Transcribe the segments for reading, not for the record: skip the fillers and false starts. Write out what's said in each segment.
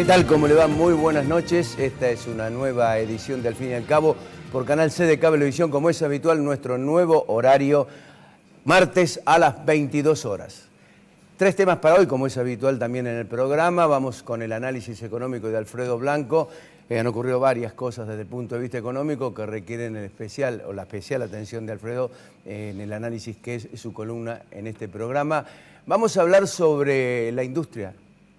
¿Qué tal? ¿Cómo le va? Muy buenas noches. Esta es una nueva edición de Al Fin y al Cabo por Canal C de Cablevisión, como es habitual, nuestro nuevo horario, martes a las 22 horas. 3 temas para hoy, como es habitual también en el programa. Vamos con el análisis económico de Alfredo Blanco. Han ocurrido varias cosas desde el punto de vista económico que requieren la especial atención de Alfredo en el análisis que es su columna en este programa. Vamos a hablar sobre la industria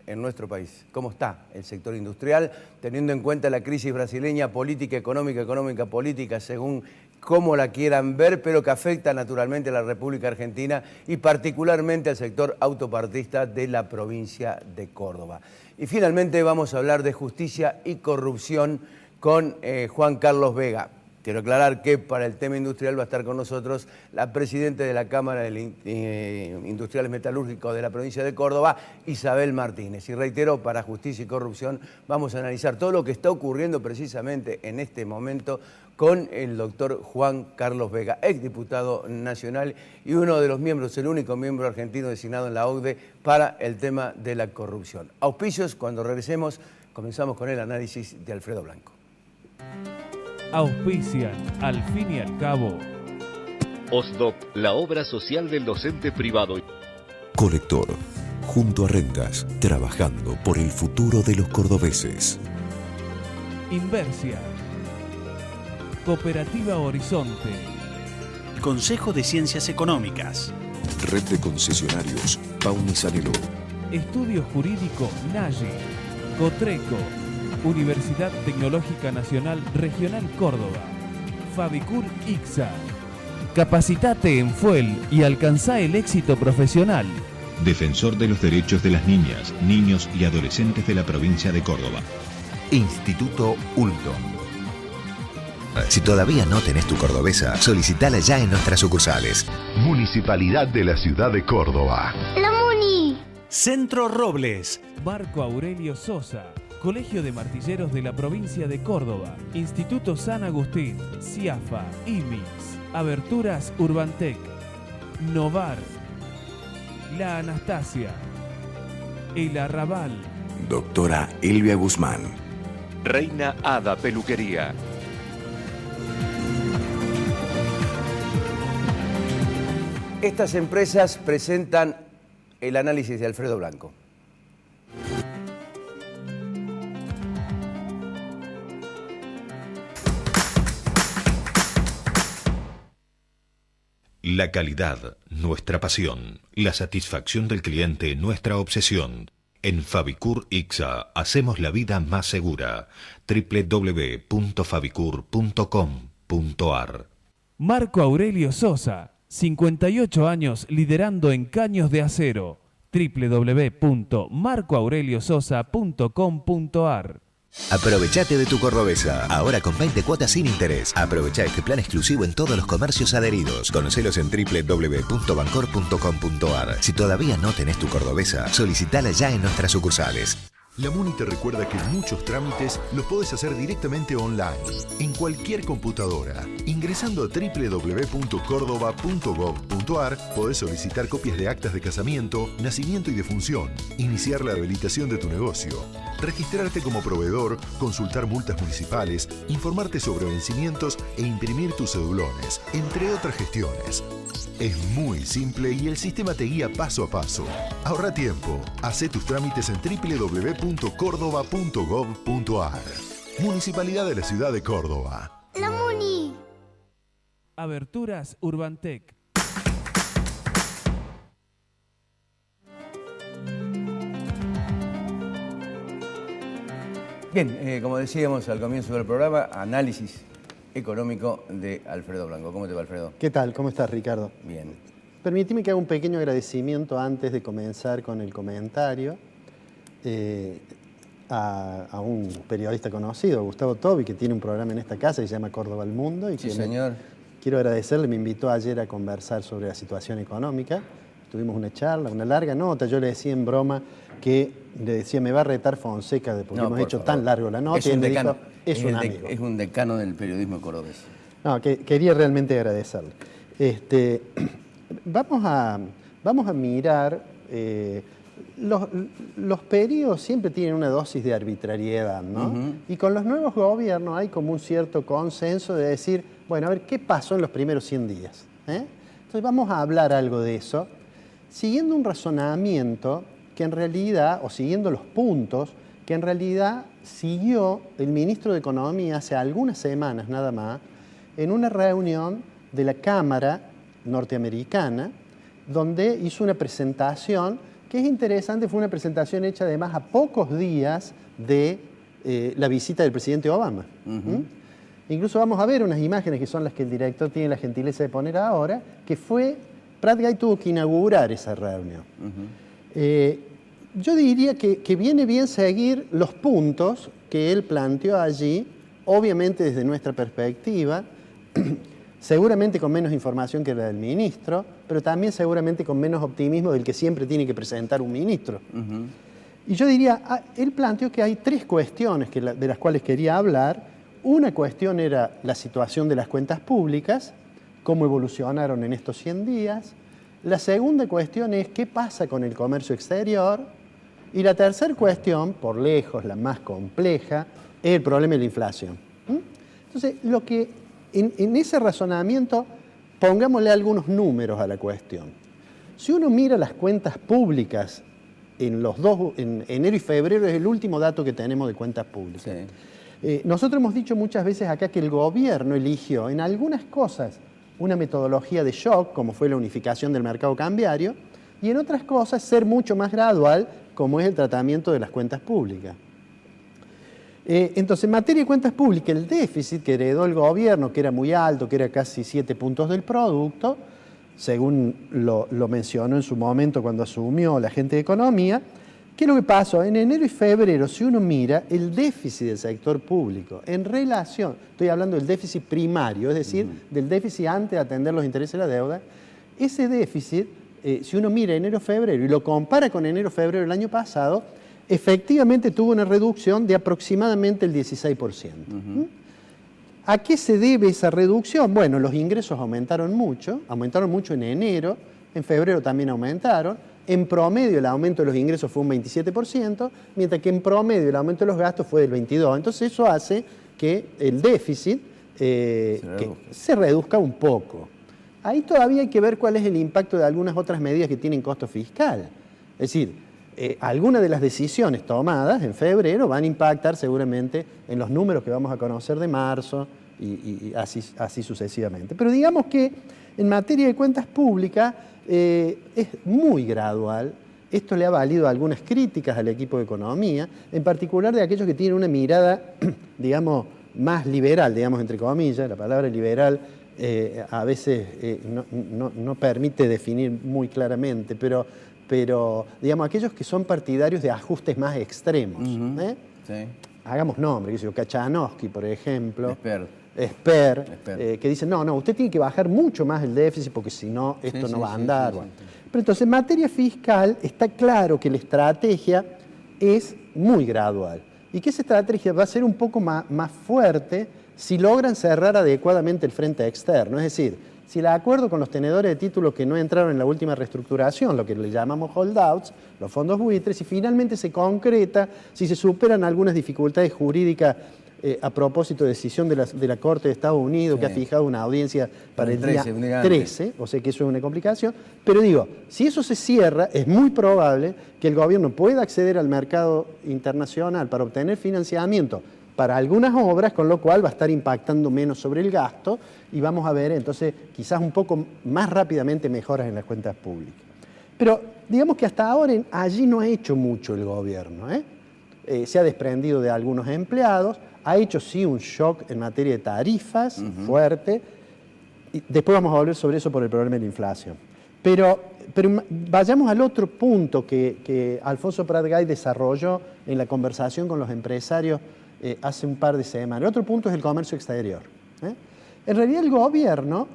en nuestro país. ¿Cómo está el sector industrial? Teniendo en cuenta la crisis brasileña, política, económica, política, según cómo la quieran ver, pero que afecta naturalmente a la República Argentina y particularmente al sector autopartista de la provincia de Córdoba. Y finalmente vamos a hablar de justicia y corrupción con Juan Carlos Vega. Quiero aclarar que para el tema industrial va a estar con nosotros la presidenta de la Cámara de Industriales Metalúrgicos de la provincia de Córdoba, Isabel Martínez. Y reitero, para justicia y corrupción vamos a analizar todo lo que está ocurriendo precisamente en este momento con el doctor Juan Carlos Vega, exdiputado nacional y uno de los miembros, el único miembro argentino designado en la OCDE para el tema de la corrupción. Auspicios, cuando regresemos, comenzamos con el análisis de Alfredo Blanco. Auspician Al Fin y al Cabo OSDOP, la obra social del docente privado. Colector, junto a Rengas, trabajando por el futuro de los cordobeses. Inversia, Cooperativa Horizonte, Consejo de Ciencias Económicas, Red de Concesionarios Pauni Sanelo, Estudio Jurídico Nayi, Cotreco, Universidad Tecnológica Nacional Regional Córdoba, Fabicur ICSA. Capacitate en FUEL y alcanzá el éxito profesional. Defensor de los derechos de las niñas, niños y adolescentes de la provincia de Córdoba. Instituto Ulton. Si todavía no tenés tu cordobesa, solicitala ya en nuestras sucursales. Municipalidad de la Ciudad de Córdoba. La Muni. Centro Robles. Marco Aurelio Sosa. Colegio de Martilleros de la provincia de Córdoba. Instituto San Agustín. CIAFA. IMIX. Aberturas Urbantec. Novar. La Anastasia. El Arrabal. Doctora Elvia Guzmán. Reina Hada Peluquería. Estas empresas presentan el análisis de Alfredo Blanco. La calidad, nuestra pasión. La satisfacción del cliente, nuestra obsesión. En Fabicur ICSA hacemos la vida más segura. www.fabicur.com.ar. Marco Aurelio Sosa, 58 años liderando en caños de acero. www.marcoaureliososa.com.ar. Aprovechate de tu cordobesa, ahora con 20 cuotas sin interés. Aprovecha este plan exclusivo en todos los comercios adheridos. Conocelos en www.bancor.com.ar. Si todavía no tenés tu cordobesa, solicitala ya en nuestras sucursales. La Muni te recuerda que muchos trámites los podés hacer directamente online, en cualquier computadora. Ingresando a www.cordoba.gov.ar podés solicitar copias de actas de casamiento, nacimiento y defunción, iniciar la habilitación de tu negocio, registrarte como proveedor, consultar multas municipales, informarte sobre vencimientos e imprimir tus cedulones, entre otras gestiones. Es muy simple y el sistema te guía paso a paso. Ahorra tiempo. Hacé tus trámites en www.cordoba.gov.ar. Municipalidad de la Ciudad de Córdoba. La Muni. Aberturas Urbantec. Bien, como decíamos al comienzo del programa, análisis económico de Alfredo Blanco. ¿Cómo te va, Alfredo? ¿Qué tal? ¿Cómo estás, Ricardo? Bien. Permitime que haga un pequeño agradecimiento antes de comenzar con el comentario a un periodista conocido, Gustavo Tobi, que tiene un programa en esta casa que se llama Córdoba al Mundo. Y sí, señor. Quiero agradecerle, me invitó ayer a conversar sobre la situación económica. Tuvimos una charla, una larga nota. Yo le decía en broma que le decía, me va a retar Fonseca porque hemos hecho tan largo la nota. Es un decano. Es un amigo. Es un decano del periodismo cordobés. No, quería realmente agradecerle. Vamos a mirar los periodos siempre tienen una dosis de arbitrariedad, ¿no? Y con los nuevos gobiernos hay como un cierto consenso de decir, bueno, a ver, ¿qué pasó en los primeros 100 días? Entonces vamos a hablar algo de eso, siguiendo un razonamiento que en realidad, o siguiendo los puntos, que en realidad siguió el ministro de Economía hace algunas semanas nada más, en una reunión de la Cámara norteamericana, donde hizo una presentación que es interesante, fue una presentación hecha además a pocos días de la visita del presidente Obama. Incluso vamos a ver unas imágenes que son las que el director tiene la gentileza de poner ahora, que fue, Prat Gai tuvo que inaugurar esa reunión. Yo diría que viene bien seguir los puntos que él planteó allí, obviamente desde nuestra perspectiva, seguramente con menos información que la del ministro, pero también seguramente con menos optimismo del que siempre tiene que presentar un ministro. Y yo diría, él planteó que hay tres cuestiones de las cuales quería hablar. Una cuestión era la situación de las cuentas públicas, cómo evolucionaron en estos 100 días. La segunda cuestión es qué pasa con el comercio exterior. Y la tercera cuestión, por lejos la más compleja, es el problema de la inflación. Entonces, lo que en ese razonamiento, pongámosle algunos números a la cuestión. Si uno mira las cuentas públicas en enero y febrero, es el último dato que tenemos de cuentas públicas. Sí. Nosotros hemos dicho muchas veces acá que el gobierno eligió en algunas cosas una metodología de shock, como fue la unificación del mercado cambiario, y en otras cosas ser mucho más gradual, como es el tratamiento de las cuentas públicas. Entonces, en materia de cuentas públicas, el déficit que heredó el gobierno, que era muy alto, que era casi 7 puntos del producto, según lo mencionó en su momento cuando asumió la gente de Economía, ¿qué es lo que pasó? En enero y febrero, si uno mira el déficit del sector público en relación, estoy hablando del déficit primario, es decir, del déficit antes de atender los intereses de la deuda, ese déficit, si uno mira enero-febrero y lo compara con enero-febrero del año pasado, efectivamente tuvo una reducción de aproximadamente el 16%. ¿A qué se debe esa reducción? Bueno, los ingresos aumentaron mucho en enero, en febrero también aumentaron, en promedio el aumento de los ingresos fue un 27%, mientras que en promedio el aumento de los gastos fue del 22%. Entonces eso hace que el déficit se reduzca un poco. Ahí todavía hay que ver cuál es el impacto de algunas otras medidas que tienen costo fiscal. Es decir, algunas de las decisiones tomadas en febrero van a impactar seguramente en los números que vamos a conocer de marzo y así sucesivamente. Pero digamos que en materia de cuentas públicas es muy gradual. Esto le ha valido algunas críticas al equipo de Economía, en particular de aquellos que tienen una mirada, digamos, más liberal, digamos, entre comillas. La palabra liberal a veces no permite definir muy claramente, pero digamos, aquellos que son partidarios de ajustes más extremos. Sí. Hagamos nombre, Kachanowski, por ejemplo. Esper, que dicen, no, usted tiene que bajar mucho más el déficit porque si no, esto no va a andar. Bueno. Pero entonces, en materia fiscal, está claro que la estrategia es muy gradual y que esa estrategia va a ser un poco más fuerte si logran cerrar adecuadamente el frente externo. Es decir, si el acuerdo con los tenedores de títulos que no entraron en la última reestructuración, lo que le llamamos holdouts, los fondos buitres, si finalmente se concreta, si se superan algunas dificultades jurídicas a propósito de decisión de la Corte de Estados Unidos, que ha fijado una audiencia para el día 13, o sea que eso es una complicación, pero digo, si eso se cierra, es muy probable que el gobierno pueda acceder al mercado internacional para obtener financiamiento para algunas obras, con lo cual va a estar impactando menos sobre el gasto y vamos a ver entonces quizás un poco más rápidamente mejoras en las cuentas públicas. Pero digamos que hasta ahora allí no ha hecho mucho el gobierno. Se ha desprendido de algunos empleados, ha hecho sí un shock en materia de tarifas fuerte, y después vamos a hablar sobre eso por el problema de la inflación. Pero vayamos al otro punto que Alfonso Prat Gai desarrolló en la conversación con los empresarios hace un par de semanas. El otro punto es el comercio exterior. En realidad el gobierno,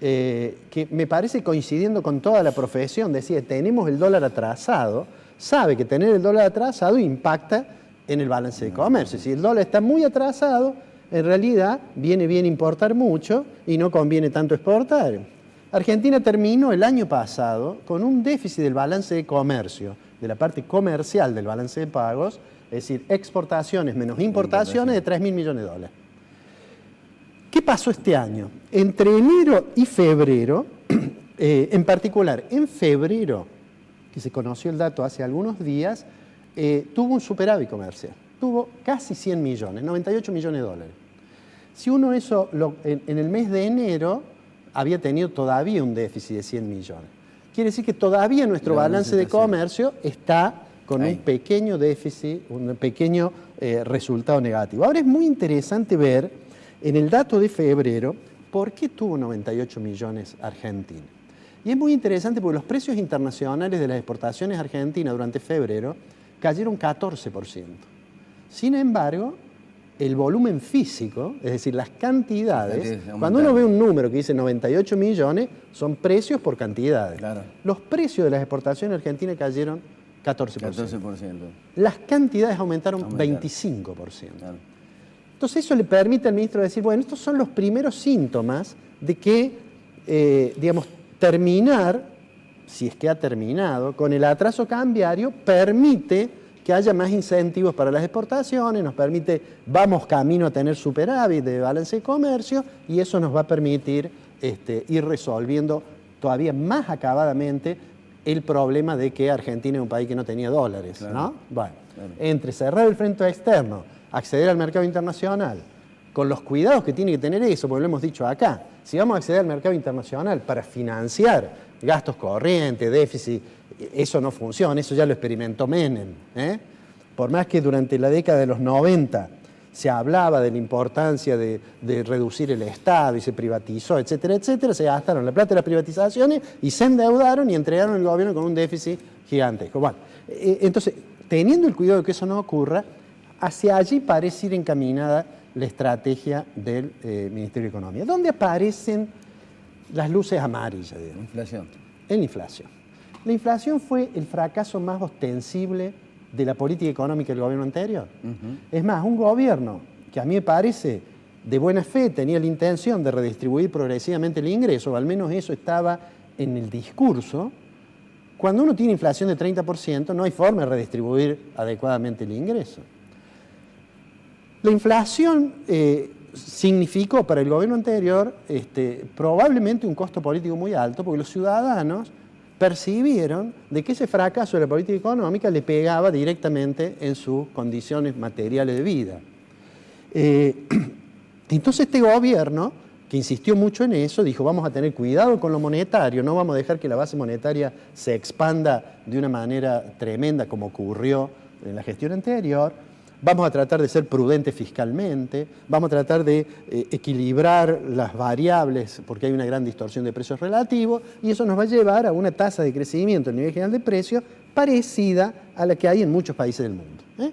que me parece coincidiendo con toda la profesión, decía, tenemos el dólar atrasado, sabe que tener el dólar atrasado impacta en el balance de comercio. Si el dólar está muy atrasado, en realidad viene bien importar mucho y no conviene tanto exportar. Argentina terminó el año pasado con un déficit del balance de comercio, de la parte comercial del balance de pagos, es decir, exportaciones menos importaciones de 3.000 millones de dólares. ¿Qué pasó este año? Entre enero y febrero, en particular en febrero, que se conoció el dato hace algunos días, tuvo un superávit comercial. Tuvo casi 100 millones, 98 millones de dólares. Si uno eso, en el mes de enero, había tenido todavía un déficit de 100 millones. Quiere decir que todavía nuestro balance de comercio está con un pequeño déficit, un pequeño resultado negativo. Ahora es muy interesante ver en el dato de febrero por qué tuvo 98 millones Argentina. Y es muy interesante porque los precios internacionales de las exportaciones argentinas durante febrero cayeron 14%. Sin embargo, el volumen físico, es decir, las cantidades, cuando uno ve un número que dice 98 millones, son precios por cantidades. Claro. Los precios de las exportaciones argentinas cayeron 14%. 14%. Las cantidades aumentaron 25%. Claro. Entonces eso le permite al ministro decir, bueno, estos son los primeros síntomas de que, digamos, terminar, si es que ha terminado, con el atraso cambiario, permite que haya más incentivos para las exportaciones, nos permite, vamos camino a tener superávit de balance de comercio y eso nos va a permitir ir resolviendo todavía más acabadamente el problema de que Argentina es un país que no tenía dólares, claro, ¿no? Bueno, claro, entre cerrar el frente externo, acceder al mercado internacional, con los cuidados que tiene que tener eso, porque lo hemos dicho acá, si vamos a acceder al mercado internacional para financiar gastos corrientes, déficit, eso no funciona, eso ya lo experimentó Menem. Por más que durante la década de los 90 se hablaba de la importancia de reducir el Estado y se privatizó, etcétera, etcétera, se gastaron la plata de las privatizaciones y se endeudaron y entregaron el gobierno con un déficit gigantesco. Bueno, entonces, teniendo el cuidado de que eso no ocurra, hacia allí parece ir encaminada la estrategia del Ministerio de Economía. ¿Dónde aparecen las luces amarillas? Digamos? Inflación. En la inflación. La inflación fue el fracaso más ostensible de la política económica del gobierno anterior. Es más, un gobierno que a mí me parece de buena fe tenía la intención de redistribuir progresivamente el ingreso, o al menos eso estaba en el discurso. Cuando uno tiene inflación de 30%, no hay forma de redistribuir adecuadamente el ingreso. La inflación significó para el gobierno anterior probablemente un costo político muy alto, porque los ciudadanos percibieron de que ese fracaso de la política económica le pegaba directamente en sus condiciones materiales de vida. Entonces este gobierno, que insistió mucho en eso, dijo vamos a tener cuidado con lo monetario, no vamos a dejar que la base monetaria se expanda de una manera tremenda como ocurrió en la gestión anterior. Vamos a tratar de ser prudentes fiscalmente, vamos a tratar de equilibrar las variables porque hay una gran distorsión de precios relativos y eso nos va a llevar a una tasa de crecimiento a nivel general de precios parecida a la que hay en muchos países del mundo.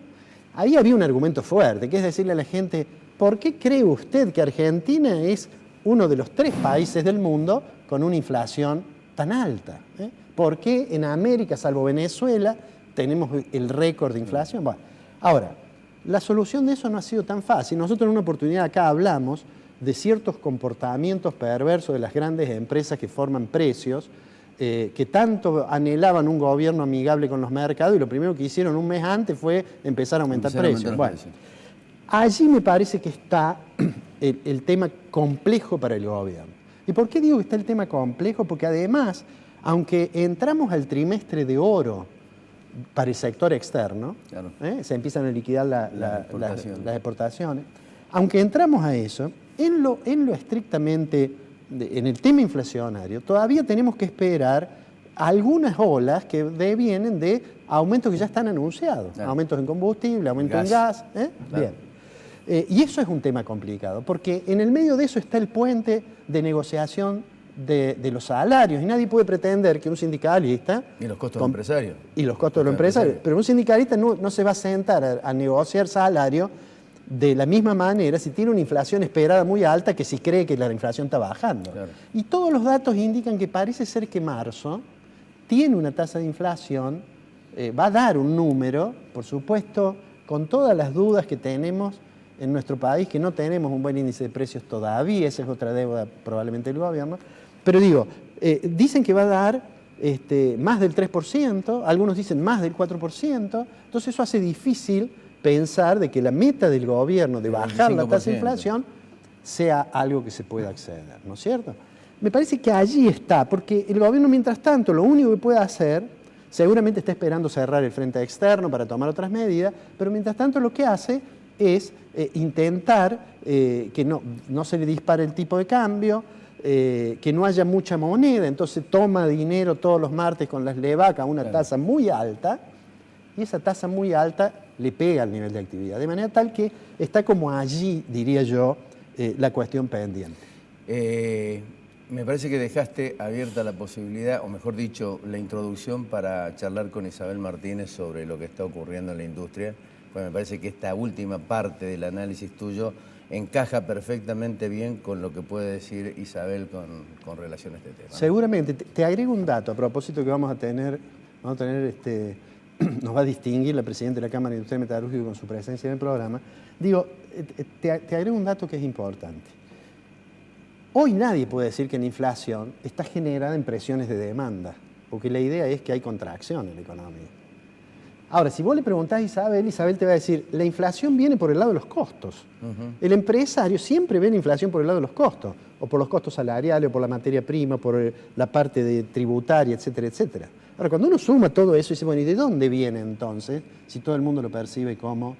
Ahí había un argumento fuerte, que es decirle a la gente, ¿por qué cree usted que Argentina es uno de los 3 países del mundo con una inflación tan alta? ¿Por qué en América, salvo Venezuela, tenemos el récord de inflación? Bueno, ahora, la solución de eso no ha sido tan fácil. Nosotros en una oportunidad acá hablamos de ciertos comportamientos perversos de las grandes empresas que forman precios, que tanto anhelaban un gobierno amigable con los mercados y lo primero que hicieron un mes antes fue empezar a aumentar precios. Bueno, allí me parece que está el tema complejo para el gobierno. ¿Y por qué digo que está el tema complejo? Porque además, aunque entramos al trimestre de oro para el sector externo, claro, se empiezan a liquidar las exportaciones. Aunque entramos a eso, en lo estrictamente, en el tema inflacionario, todavía tenemos que esperar algunas olas que devienen de aumentos que ya están anunciados, claro, aumentos en combustible, aumentos en gas. Claro. Bien. Y eso es un tema complicado, porque en el medio de eso está el puente de negociación de los salarios y nadie puede pretender que un sindicalista... Y los costos de los empresarios. Y los costos de los empresarios. Pero un sindicalista no se va a sentar a negociar salario de la misma manera si tiene una inflación esperada muy alta que si cree que la inflación está bajando. Claro. Y todos los datos indican que parece ser que marzo tiene una tasa de inflación, va a dar un número, por supuesto, con todas las dudas que tenemos en nuestro país, que no tenemos un buen índice de precios todavía, esa es otra deuda probablemente del gobierno, Pero digo, dicen que va a dar más del 3%, algunos dicen más del 4%, entonces eso hace difícil pensar de que la meta del gobierno de bajar la tasa de inflación sea algo que se pueda acceder, ¿no es cierto? Me parece que allí está, porque el gobierno mientras tanto lo único que puede hacer, seguramente está esperando cerrar el frente externo para tomar otras medidas, pero mientras tanto lo que hace es intentar que no se le dispare el tipo de cambio, que no haya mucha moneda, entonces toma dinero todos los martes con las LEVAC a una tasa muy alta, y esa tasa muy alta le pega al nivel de actividad, de manera tal que está como allí, diría yo, la cuestión pendiente. Me parece que dejaste abierta la posibilidad, o mejor dicho, la introducción para charlar con Isabel Martínez sobre lo que está ocurriendo en la industria, pues me parece que esta última parte del análisis tuyo encaja perfectamente bien con lo que puede decir Isabel con relación a este tema. Seguramente. Te agrego un dato a propósito que nos va a distinguir la presidenta de la Cámara de Industria Metalúrgica con su presencia en el programa. Digo, te agrego un dato que es importante. Hoy nadie puede decir que la inflación está generada en presiones de demanda, porque la idea es que hay contracción en la economía. Ahora, si vos le preguntás a Isabel, Isabel te va a decir, la inflación viene por el lado de los costos. El empresario siempre ve la inflación por el lado de los costos, o por los costos salariales, o por la materia prima, por la parte de tributaria, etcétera, etcétera. Ahora, cuando uno suma todo eso y dice, bueno, ¿y de dónde viene entonces? Si todo el mundo lo percibe como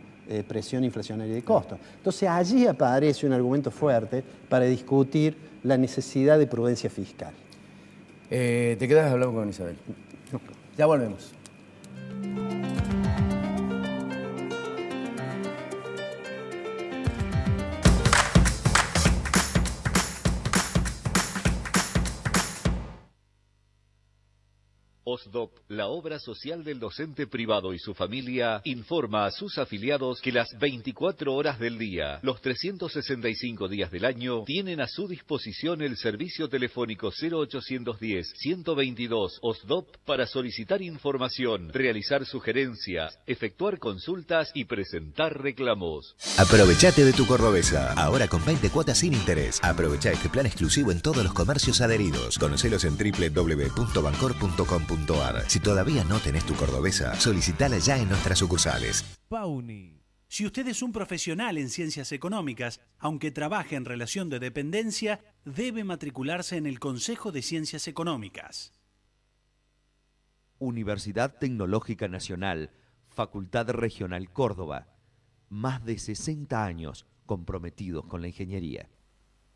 presión inflacionaria de costos. Entonces, allí aparece un argumento fuerte para discutir la necesidad de prudencia fiscal. ¿Te quedas hablando con Isabel? No. Ya volvemos. OSDOP, la obra social del docente privado y su familia, informa a sus afiliados que las 24 horas del día, los 365 días del año, tienen a su disposición el servicio telefónico 0810-122 OSDOP para solicitar información, realizar sugerencias, efectuar consultas y presentar reclamos. Aprovechate de tu cordobesa, ahora con 20 cuotas sin interés. Aprovecha este plan exclusivo en todos los comercios adheridos. Conocelos en www.bancor.com.ar. Si todavía no tenés tu cordobesa, solicitala ya en nuestras sucursales. Pauni. Si usted es un profesional en ciencias económicas, aunque trabaje en relación de dependencia, debe matricularse en el Consejo de Ciencias Económicas. Universidad Tecnológica Nacional, Facultad Regional Córdoba. Más de 60 años comprometidos con la ingeniería.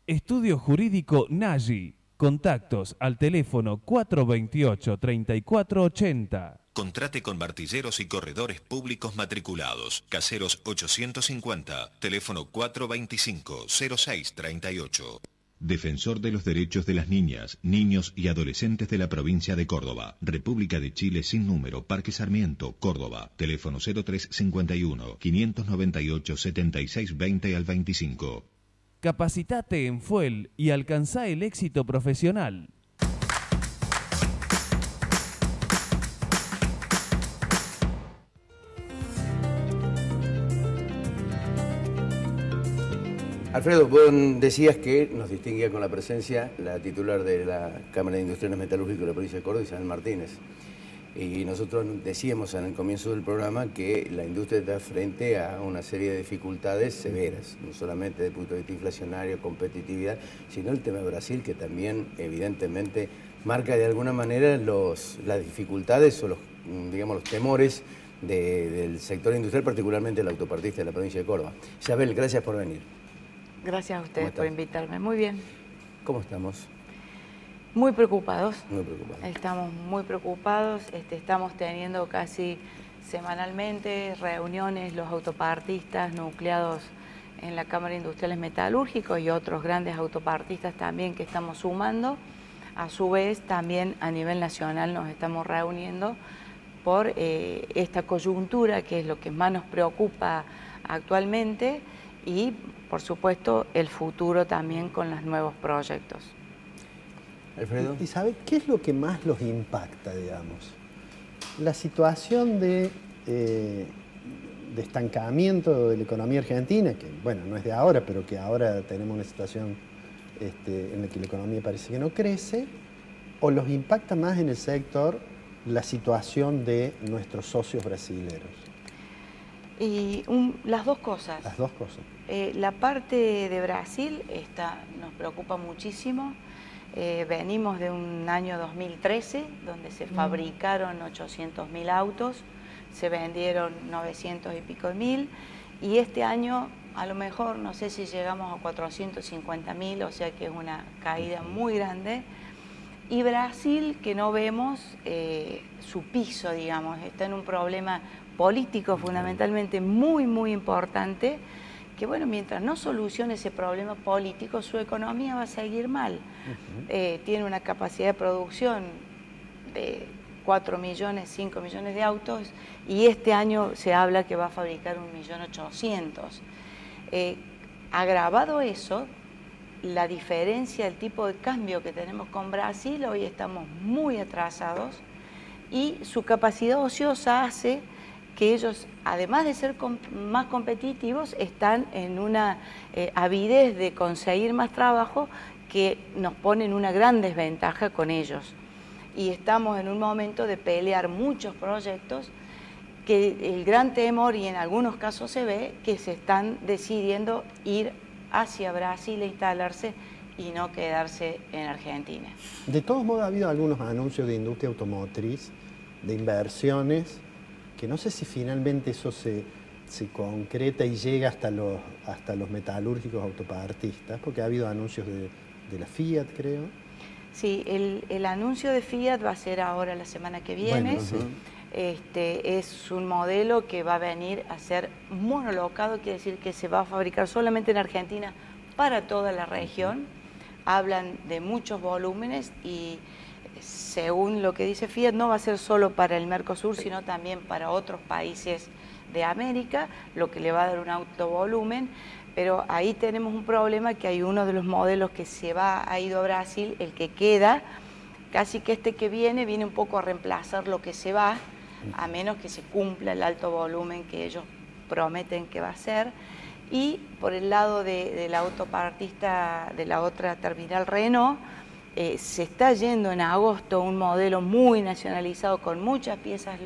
Estudio Jurídico Nagy. Contactos al teléfono 428-3480. Contrate con martilleros y corredores públicos matriculados. Caseros 850, teléfono 425-0638. Defensor de los derechos de las niñas, niños y adolescentes de la provincia de Córdoba. República de Chile sin número, Parque Sarmiento, Córdoba. Teléfono 0351-598-7620 al 25. Capacitate en FUEL y alcanzá el éxito profesional. Alfredo, vos decías que nos distinguía con la presencia la titular de la Cámara de Industriales Metalúrgicas de la provincia de Córdoba, Isabel Martínez. Y nosotros decíamos en el comienzo del programa que la industria está frente a una serie de dificultades severas, no solamente desde el punto de vista inflacionario, competitividad, sino el tema de Brasil, que también evidentemente marca de alguna manera las dificultades o los temores del sector industrial, particularmente el autopartista de la provincia de Córdoba. Isabel, gracias por venir. Gracias a ustedes por invitarme. Muy bien. ¿Cómo estamos? Muy preocupados. Muy preocupados. Estamos muy preocupados. Estamos teniendo casi semanalmente reuniones los autopartistas nucleados en la Cámara de Industriales Metalúrgicos y otros grandes autopartistas también que estamos sumando. A su vez, también a nivel nacional nos estamos reuniendo por esta coyuntura, que es lo que más nos preocupa actualmente, y, por supuesto, el futuro también con los nuevos proyectos. Alfredo. ¿Y sabe qué es lo que más los impacta, digamos? La situación de estancamiento de la economía argentina, que, bueno, no es de ahora, pero que ahora tenemos una situación en el que la economía parece que no crece, o los impacta más en el sector la situación de nuestros socios brasileños? Y las dos cosas. Las dos cosas. La parte de Brasil nos preocupa muchísimo. Venimos de un año 2013 donde se fabricaron 800.000 autos, se vendieron 900 y pico de mil, y este año a lo mejor no sé si llegamos a 450.000, o sea que es una caída muy grande. Y Brasil, que no vemos su piso, digamos, está en un problema político fundamentalmente muy, muy importante, que bueno, mientras no solucione ese problema político, su economía va a seguir mal. Tiene una capacidad de producción de 4 millones, 5 millones de autos, y este año se habla que va a fabricar 1.800.000. Agravado eso, la diferencia, el tipo de cambio que tenemos con Brasil, hoy estamos muy atrasados, y su capacidad ociosa hace que ellos, además de ser más competitivos, están en una avidez de conseguir más trabajo que nos pone en una gran desventaja con ellos. Y estamos en un momento de pelear muchos proyectos que el gran temor, y en algunos casos se ve, que se están decidiendo ir hacia Brasil e instalarse y no quedarse en Argentina. De todos modos, ha habido algunos anuncios de industria automotriz, de inversiones, que no sé si finalmente eso se concreta y llega hasta los metalúrgicos autopartistas, porque ha habido anuncios de la Fiat, creo. Sí, el anuncio de Fiat va a ser ahora la semana que viene. Bueno, sí. Es un modelo que va a venir a ser monolocado, quiere decir que se va a fabricar solamente en Argentina para toda la región. Hablan de muchos volúmenes y según lo que dice Fiat no va a ser solo para el Mercosur, sino también para otros países de América, lo que le va a dar un alto volumen. Pero ahí tenemos un problema, que hay uno de los modelos que ha ido a Brasil, el que queda, casi que que viene un poco a reemplazar lo que se va, a menos que se cumpla el alto volumen que ellos prometen que va a ser. Y por el lado de la autopartista de la otra terminal Renault, se está yendo en agosto un modelo muy nacionalizado con muchas piezas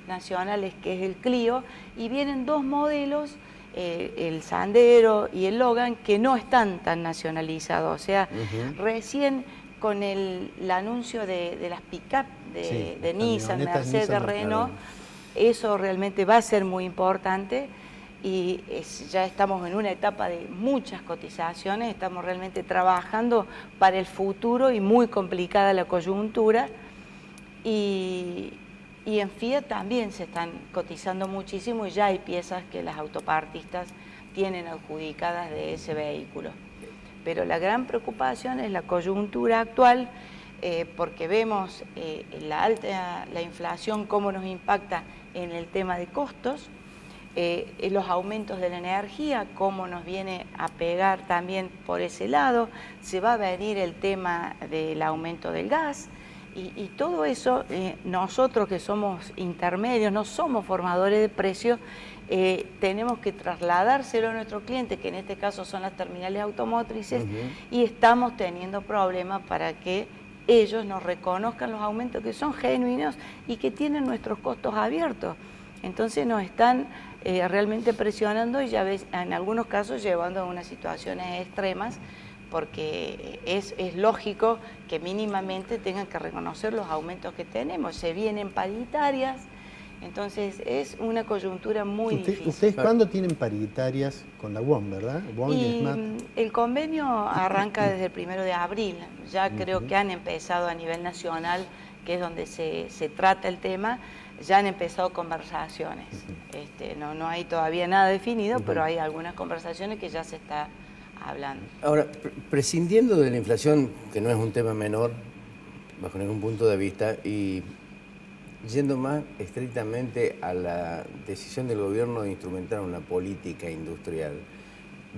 nacionales, que es el Clio, y vienen dos modelos, el Sandero y el Logan, que no están tan nacionalizados. O sea, recién con el anuncio de las pick-up de Nissan, Mercedes, de Renault, eso realmente va a ser muy importante, y ya estamos en una etapa de muchas cotizaciones, estamos realmente trabajando para el futuro y muy complicada la coyuntura, y en Fiat también se están cotizando muchísimo y ya hay piezas que las autopartistas tienen adjudicadas de ese vehículo. Pero la gran preocupación es la coyuntura actual, porque vemos la inflación, cómo nos impacta en el tema de costos, los aumentos de la energía, cómo nos viene a pegar también por ese lado, se va a venir el tema del aumento del gas, y todo eso, nosotros que somos intermedios, no somos formadores de precios, tenemos que trasladárselo a nuestro cliente, que en este caso son las terminales automotrices, y estamos teniendo problemas para que ellos nos reconozcan los aumentos que son genuinos y que tienen nuestros costos abiertos. Entonces nos están realmente presionando, y ya ves, en algunos casos llevando a unas situaciones extremas, porque es lógico que mínimamente tengan que reconocer los aumentos que tenemos. Se vienen paritarias, entonces es una coyuntura muy difícil. ¿Ustedes cuándo tienen paritarias con la UOM, verdad? El convenio arranca desde el 1 de abril, ya creo que han empezado a nivel nacional, que es donde se trata el tema, ya han empezado conversaciones. No hay todavía nada definido, pero hay algunas conversaciones que ya se está hablando. Ahora, prescindiendo de la inflación, que no es un tema menor, bajo ningún punto de vista, y yendo más estrictamente a la decisión del gobierno de instrumentar una política industrial,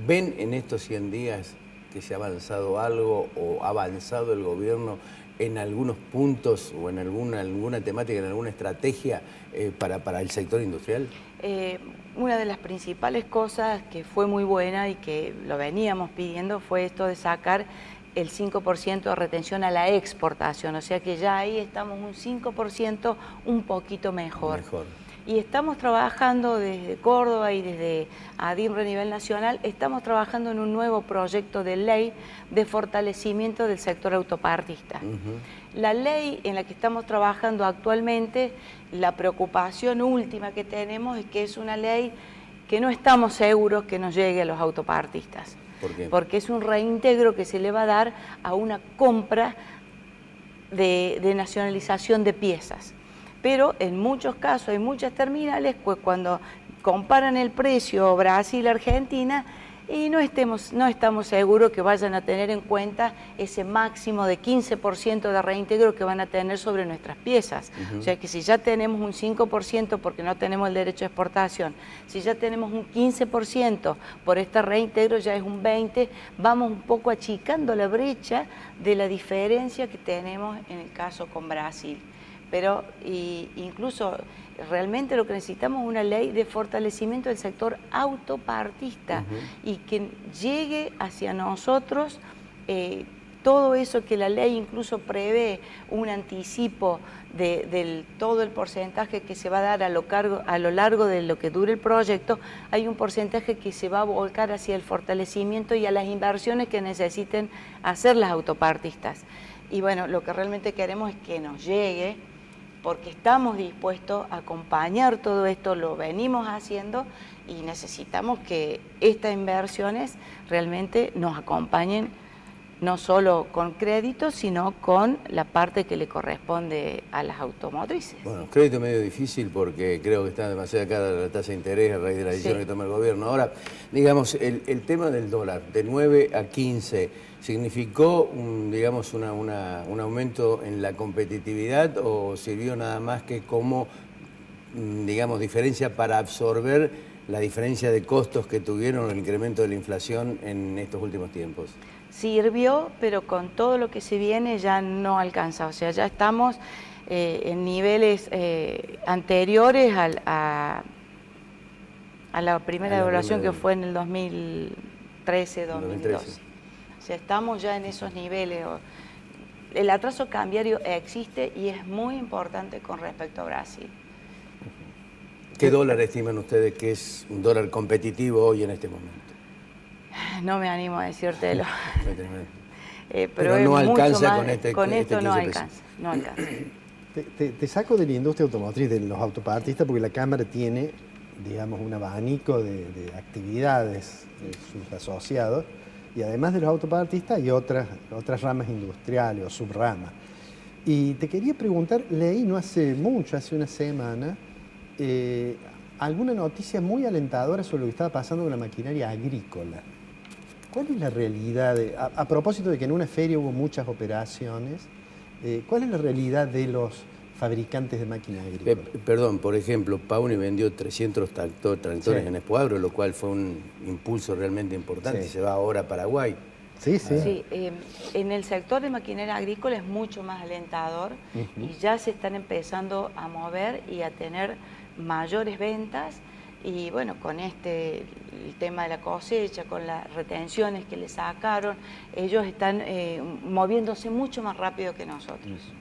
¿ven en estos 100 días que se ha avanzado algo, o ha avanzado el gobierno en algunos puntos o en alguna temática, en alguna estrategia para el sector industrial? Una de las principales cosas que fue muy buena y que lo veníamos pidiendo fue esto de sacar el 5% de retención a la exportación, o sea que ya ahí estamos un 5% un poquito mejor. Y estamos trabajando desde Córdoba y desde ADIMRE a nivel nacional, estamos trabajando en un nuevo proyecto de ley de fortalecimiento del sector autopartista. La ley en la que estamos trabajando actualmente, la preocupación última que tenemos es que es una ley que no estamos seguros que nos llegue a los autopartistas. ¿Por qué? Porque es un reintegro que se le va a dar a una compra de nacionalización de piezas. Pero en muchos casos hay muchas terminales, pues cuando comparan el precio Brasil-Argentina, y no estamos seguros que vayan a tener en cuenta ese máximo de 15% de reintegro que van a tener sobre nuestras piezas. O sea que si ya tenemos un 5% porque no tenemos el derecho de exportación, si ya tenemos un 15% por este reintegro, ya es un 20%, vamos un poco achicando la brecha de la diferencia que tenemos en el caso con Brasil. Pero incluso realmente lo que necesitamos es una ley de fortalecimiento del sector autopartista y que llegue hacia nosotros todo eso que la ley incluso prevé, un anticipo de todo el porcentaje que se va a dar a lo largo de lo que dure el proyecto. Hay un porcentaje que se va a volcar hacia el fortalecimiento y a las inversiones que necesiten hacer las autopartistas. Y bueno, lo que realmente queremos es que nos llegue, porque estamos dispuestos a acompañar todo esto, lo venimos haciendo y necesitamos que estas inversiones realmente nos acompañen, no solo con créditos, sino con la parte que le corresponde a las automotrices. Bueno, crédito medio difícil porque creo que está demasiado cara la tasa de interés a raíz de la decisión que toma el gobierno. Ahora, digamos, el tema del dólar, de 9 a 15, ¿significó un aumento en la competitividad o sirvió nada más que como, digamos, diferencia para absorber la diferencia de costos que tuvieron el incremento de la inflación en estos últimos tiempos? Sirvió, pero con todo lo que se viene ya no alcanza, o sea, ya estamos en niveles anteriores a la primera devaluación que fue en el 2013-2012. O sea, estamos ya en esos niveles. El atraso cambiario existe y es muy importante con respecto a Brasil. ¿Qué dólar estiman ustedes que es un dólar competitivo hoy en este momento? No me animo a decírtelo. Pero no alcanza con esto no alcanza. Te saco de la industria automotriz, de los autopartistas, porque la Cámara tiene, digamos, un abanico de actividades de sus asociados, y además de los autopartistas hay otras ramas industriales o subramas. Y te quería preguntar, leí no hace mucho, hace una semana, alguna noticia muy alentadora sobre lo que estaba pasando con la maquinaria agrícola. ¿Cuál es la realidad? A propósito de que en una feria hubo muchas operaciones, ¿cuál es la realidad de los fabricantes de máquinas agrícolas? Perdón, por ejemplo, Pauni vendió 300 tractores en Expo Agro, lo cual fue un impulso realmente importante. Se va ahora a Paraguay. Sí. En el sector de maquinaria agrícola es mucho más alentador y ya se están empezando a mover y a tener mayores ventas. Y bueno, con el tema de la cosecha, con las retenciones que le sacaron, ellos están moviéndose mucho más rápido que nosotros.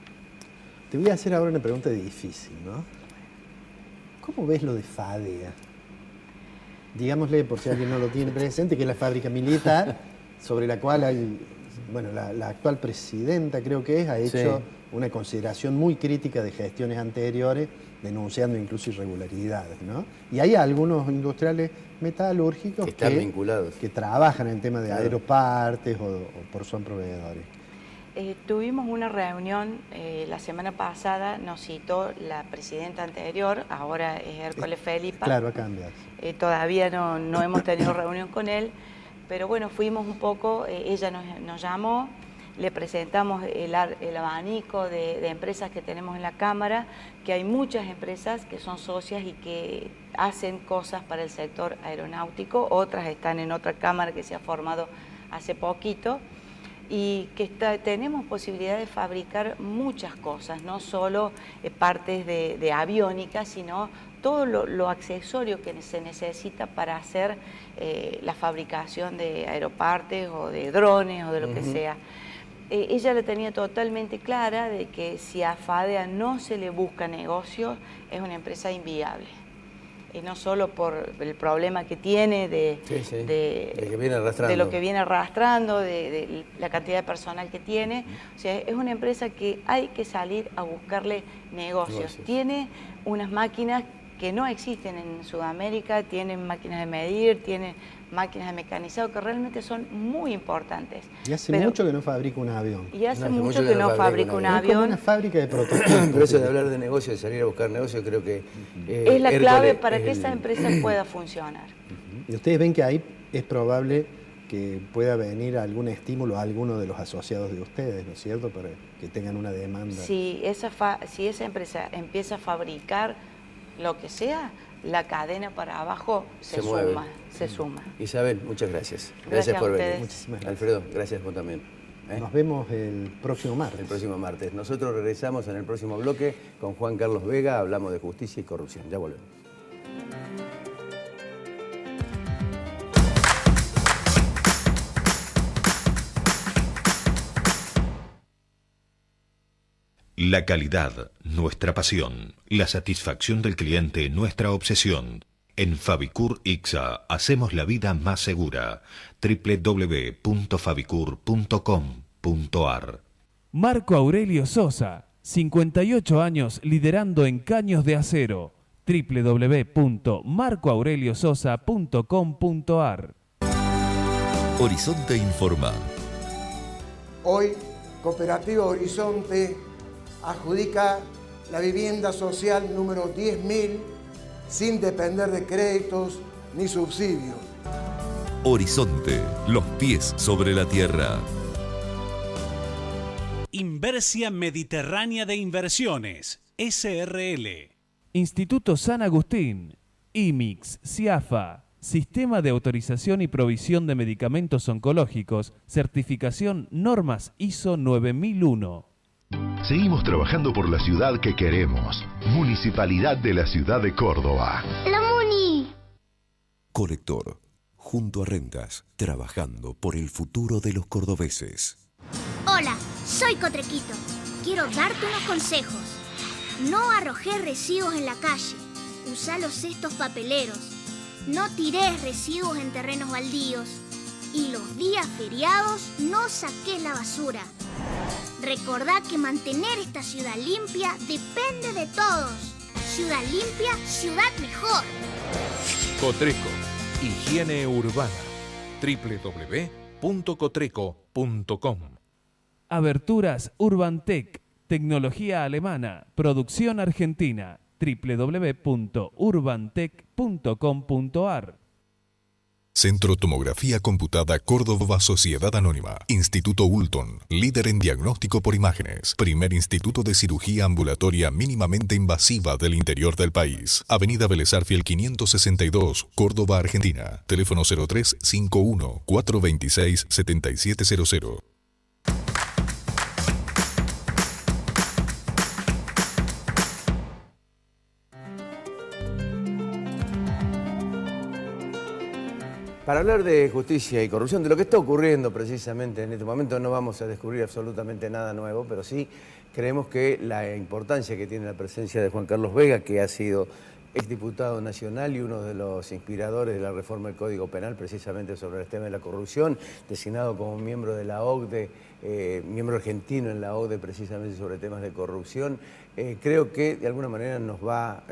Te voy a hacer ahora una pregunta difícil, ¿no? ¿Cómo ves lo de FADEA? Digámosle, por si alguien no lo tiene presente, que es la fábrica militar sobre la cual hay, bueno, la actual presidenta creo que ha hecho una consideración muy crítica de gestiones anteriores, denunciando incluso irregularidades, ¿no? Y hay algunos industriales metalúrgicos que están vinculados, que trabajan en el tema de aeropartes o son proveedores. Tuvimos una reunión la semana pasada, nos citó la presidenta anterior, ahora es Hércules Felipa. Claro, ha cambiado. Todavía no hemos tenido reunión con él, pero bueno, fuimos un poco, ella nos llamó, le presentamos el abanico de empresas que tenemos en la Cámara, que hay muchas empresas que son socias y que hacen cosas para el sector aeronáutico, otras están en otra Cámara que se ha formado hace poquito, y que tenemos posibilidad de fabricar muchas cosas, no solo partes de aviónica, sino todo lo accesorio que se necesita para hacer la fabricación de aeropartes o de drones o de lo que sea. ella la tenía totalmente clara de que si a FADEA no se le busca negocio, es una empresa inviable. Y no solo por el problema que tiene de lo que viene arrastrando, de la cantidad de personal que tiene. O sea, es una empresa que hay que salir a buscarle negocios. Tiene unas máquinas que no existen en Sudamérica, tienen máquinas de medir, tienen máquinas de mecanizado que realmente son muy importantes. Y hace mucho que no fabrica un avión. Y hace mucho que no fabrica un avión. Es como una fábrica de prototipos. Pero eso de hablar de negocio, de salir a buscar negocio, creo que es la clave para que esa empresa pueda funcionar. Y ustedes ven que ahí es probable que pueda venir algún estímulo a alguno de los asociados de ustedes, ¿no es cierto?, para que tengan una demanda. Si esa empresa empieza a fabricar lo que sea, la cadena para abajo se suma. Isabel, muchas gracias. Gracias por venir. Muchísimas gracias. Alfredo, gracias vos también. Nos vemos el próximo martes. El próximo martes. Nosotros regresamos en el próximo bloque con Juan Carlos Vega, hablamos de justicia y corrupción. Ya volvemos. La calidad, nuestra pasión. La satisfacción del cliente, nuestra obsesión. En Fabicur Ixa hacemos la vida más segura. www.fabicur.com.ar. Marco Aurelio Sosa, 58 años liderando en caños de acero. www.marcoaureliososa.com.ar. Horizonte informa. Hoy, Cooperativa Horizonte adjudica la vivienda social número 10.000 sin depender de créditos ni subsidios. Horizonte, los pies sobre la tierra. Inversia Mediterránea de Inversiones, SRL. Instituto San Agustín, IMIX, CIAFA, Sistema de Autorización y Provisión de Medicamentos Oncológicos, certificación normas ISO 9001. Seguimos trabajando por la ciudad que queremos. Municipalidad de la Ciudad de Córdoba. ¡La Muni! Colector, junto a Rengas, trabajando por el futuro de los cordobeses. Hola, soy Cotrequito. Quiero darte unos consejos. No arrojes residuos en la calle. Usa los cestos papeleros. No tires residuos en terrenos baldíos. Y los días feriados no saques la basura. Recordá que mantener esta ciudad limpia depende de todos. Ciudad limpia, ciudad mejor. Cotreco, higiene urbana. www.cotreco.com. Aberturas Urbantec, tecnología alemana, producción argentina. www.urbantec.com.ar. Centro Tomografía Computada Córdoba Sociedad Anónima. Instituto Ulton, líder en diagnóstico por imágenes. Primer instituto de cirugía ambulatoria mínimamente invasiva del interior del país. Avenida Vélez Arfiel 562, Córdoba, Argentina. Teléfono 0351 426 7700. Para hablar de justicia y corrupción, de lo que está ocurriendo precisamente en este momento, no vamos a descubrir absolutamente nada nuevo, pero sí creemos que la importancia que tiene la presencia de Juan Carlos Vega, que ha sido exdiputado nacional y uno de los inspiradores de la reforma del Código Penal precisamente sobre el tema de la corrupción, designado como miembro de la OCDE, miembro argentino en la OCDE precisamente sobre temas de corrupción, creo que de alguna manera nos va...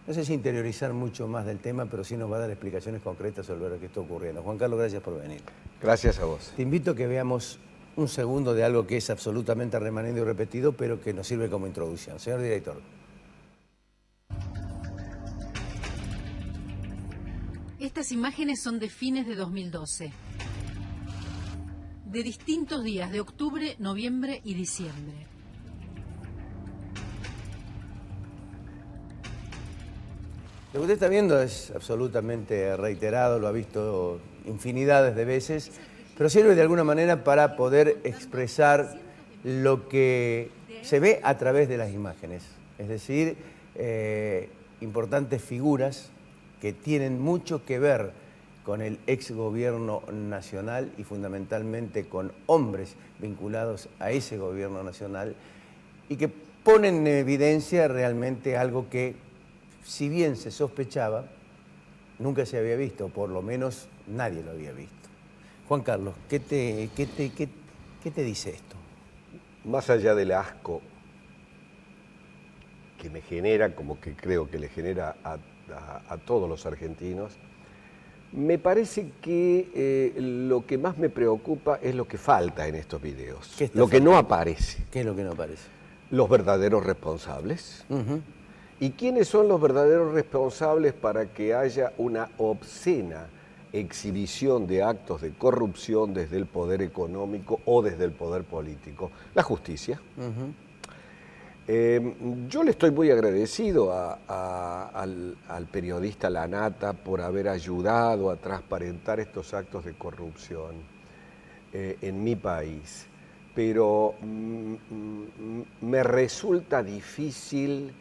no sé si interiorizar mucho más del tema, pero sí nos va a dar explicaciones concretas sobre lo que está ocurriendo. Juan Carlos, gracias por venir. Gracias a vos. Te invito a que veamos un segundo de algo que es absolutamente remanente y repetido, pero que nos sirve como introducción. Señor director. Estas imágenes son de fines de 2012. De distintos días de octubre, noviembre y diciembre. Lo que usted está viendo es absolutamente reiterado, lo ha visto infinidades de veces, pero sirve de alguna manera para poder expresar lo que se ve a través de las imágenes. Es decir, importantes figuras que tienen mucho que ver con el ex gobierno nacional y fundamentalmente con hombres vinculados a ese gobierno nacional y que ponen en evidencia realmente algo que, si bien se sospechaba, nunca se había visto, por lo menos nadie lo había visto. Juan Carlos, ¿qué te dice esto? Más allá del asco que me genera, como que creo que le genera a todos los argentinos, me parece que lo que más me preocupa es lo que falta en estos videos, lo que no aparece. ¿Qué es lo que no aparece? Los verdaderos responsables. ¿Y quiénes son los verdaderos responsables para que haya una obscena exhibición de actos de corrupción desde el poder económico o desde el poder político? La justicia. Yo le estoy muy agradecido al periodista Lanata por haber ayudado a transparentar estos actos de corrupción en mi país, pero me resulta difícil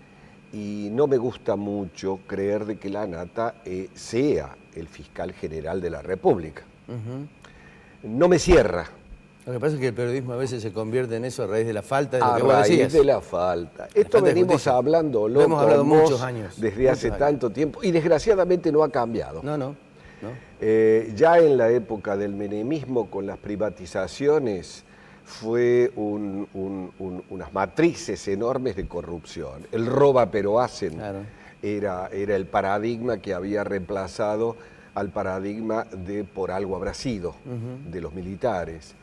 y no me gusta mucho creer de que Lanata sea el fiscal general de la República. No me cierra. Lo que pasa es que el periodismo a veces se convierte en eso a raíz de la falta de lo que A vos raíz decías. de la falta. Esto venimos hablando, lo hemos hablado muchos años. Desde hace tanto tiempo y desgraciadamente no ha cambiado. No. Ya en la época del menemismo con las privatizaciones fue unas matrices enormes de corrupción. El roba pero hacen era el paradigma que había reemplazado al paradigma de por algo habrá sido, de los militares.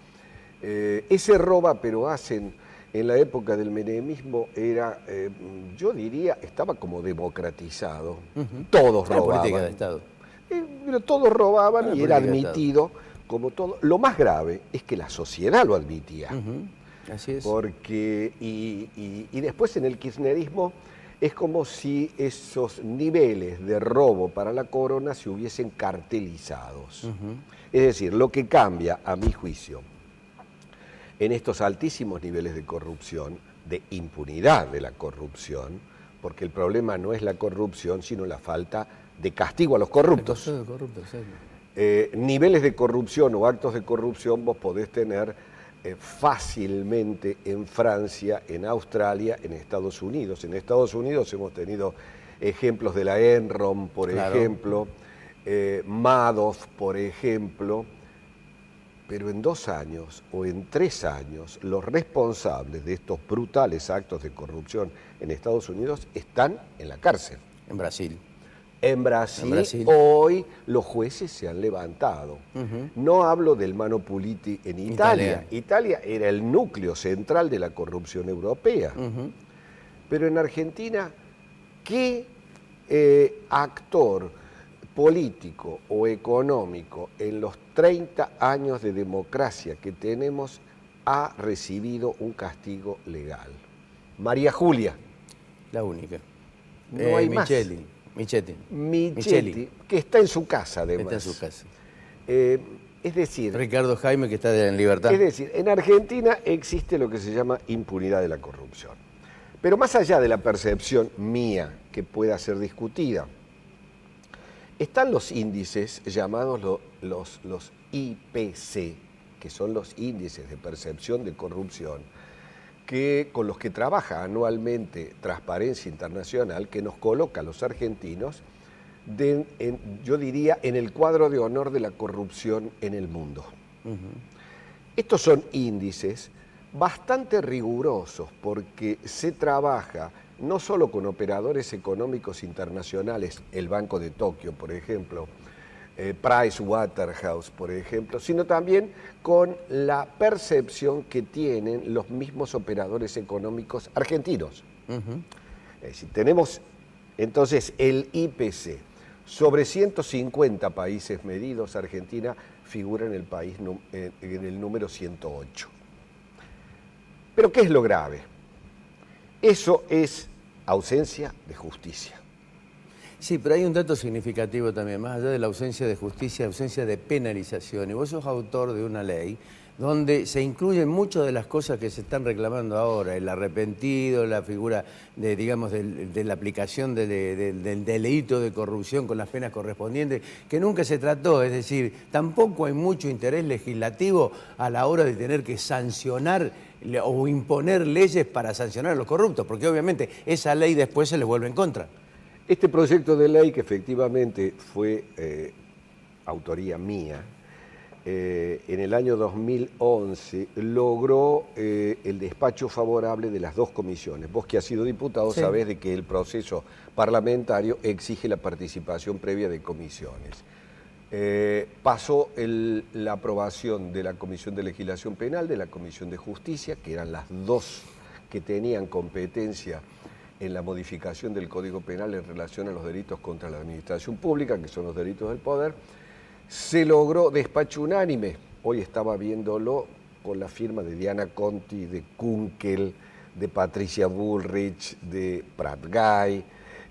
Ese roba pero hacen en la época del menemismo era, yo diría, estaba como democratizado. Todos robaban. Política de Estado. Pero todos robaban y era política de admitido como todo. Lo más grave es que la sociedad lo admitía. Así es. Porque, y después en el kirchnerismo es como si esos niveles de robo para la corona se hubiesen cartelizados. Es decir, lo que cambia, a mi juicio, en estos altísimos niveles de corrupción, de impunidad de la corrupción, porque el problema no es la corrupción, sino la falta de castigo a los corruptos. Niveles de corrupción o actos de corrupción vos podés tener fácilmente en Francia, en Australia, en Estados Unidos. En Estados Unidos hemos tenido ejemplos de la Enron, por ejemplo, Madoff, por ejemplo, pero en 2 años o en 3 años los responsables de estos brutales actos de corrupción en Estados Unidos están en la cárcel. En Brasil. En Brasil, hoy los jueces se han levantado. No hablo del Mano Puliti en Italia. Italia era el núcleo central de la corrupción europea. Pero en Argentina, ¿qué actor político o económico en los 30 años de democracia que tenemos ha recibido un castigo legal? María Julia. La única. No hay más. Michetti, que está en su casa además. Está en su casa. Es decir... Ricardo Jaime, que está en libertad. Es decir, en Argentina existe lo que se llama impunidad de la corrupción. Pero más allá de la percepción mía, que pueda ser discutida, están los índices llamados los IPC, que son los índices de percepción de corrupción, con los que trabaja anualmente Transparencia Internacional, que nos coloca a los argentinos, yo diría, en el cuadro de honor de la corrupción en el mundo. Estos son índices bastante rigurosos porque se trabaja no solo con operadores económicos internacionales, el Banco de Tokio, por ejemplo, Pricewaterhouse, por ejemplo, sino también con la percepción que tienen los mismos operadores económicos argentinos. Es decir, tenemos entonces el IPC. Sobre 150 países medidos, Argentina figura en el número 108. Pero ¿qué es lo grave? Eso es ausencia de justicia. Sí, pero hay un dato significativo también, más allá de la ausencia de justicia, ausencia de penalización. Y vos sos autor de una ley donde se incluyen muchas de las cosas que se están reclamando ahora, el arrepentido, la figura de, digamos, de la aplicación del delito de corrupción con las penas correspondientes, que nunca se trató, es decir, tampoco hay mucho interés legislativo a la hora de tener que sancionar o imponer leyes para sancionar a los corruptos, porque obviamente esa ley después se les vuelve en contra. Este proyecto de ley, que efectivamente fue autoría mía, en el año 2011 logró el despacho favorable de las dos comisiones. Vos que has sido diputado sabés de que el proceso parlamentario exige la participación previa de comisiones. Pasó la aprobación de la Comisión de Legislación Penal, de la Comisión de Justicia, que eran las dos que tenían competencia en la modificación del Código Penal en relación a los delitos contra la administración pública, que son los delitos del poder. Se logró despacho unánime. Hoy estaba viéndolo con la firma de Diana Conti, de Kunkel, de Patricia Bullrich, de Prat-Gay,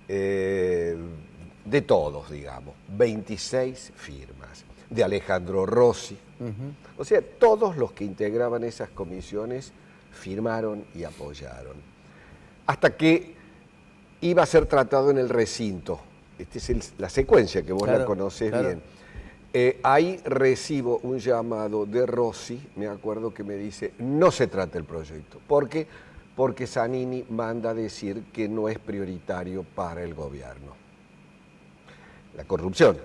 de todos, digamos. 26 firmas. De Alejandro Rossi. O sea, todos los que integraban esas comisiones firmaron y apoyaron. Hasta que iba a ser tratado en el recinto. Esta es la secuencia que vos la conocés bien. Ahí recibo un llamado de Rossi, me acuerdo que me dice, no se trata el proyecto. ¿Por qué? Porque Zanini manda a decir que no es prioritario para el gobierno. La corrupción.